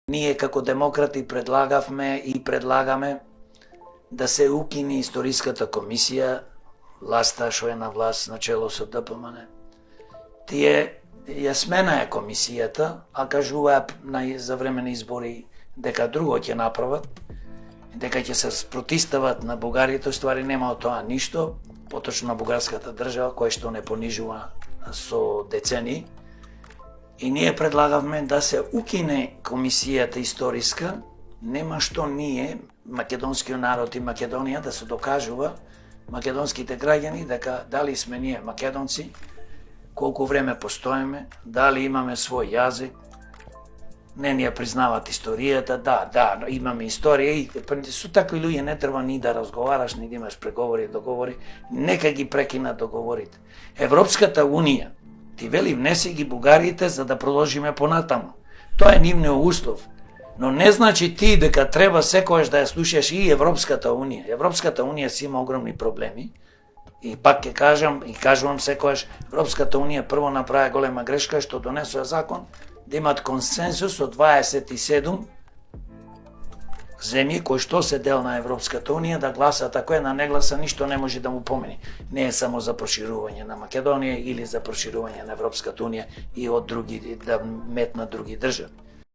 Ние како демократи предлагавме и предлагаме да се укине историската комисија, власта што е на власт начело со ДПМН. Тие ја сменаја комисијата, а кажуваа за време на избори дека друго ќе направат, дека ќе се спротистават на бугарите, ствари нема од тоа ништо, поточно на бугарската држава, која што не понижува со децени. И ние предлагавме да се укине комисијата историска, нема што ние, македонскиот народ и Македонија, да се докажува македонските граѓани дека дали сме ние македонци, колку време постоеме, дали имаме свој јазик, не ни ја признават историјата, да, имаме историја и со такви луѓе не треба ни да разговараш, ни да имаш преговори и договори, нека ги прекинат договорите. Европската Унија ти вели внеси ги бугарите за да продолжиме понатаму. Тоа е нивниот устав. Но не значи ти дека треба секојаш да ја слушаш и Европската Унија. Европската Унија си има огромни проблеми. И пак ќе кажам и кажувам секојаш, Европската Унија прво направи голема грешка што донесоа закон да имат консенсус од 27 земји кои што се дел на Европската Унија да гласат, ако една не гласа, ништо не може да му помени. Не е само за проширување на Македонија или за проширување на Европската Унија и од други да метнат други држави.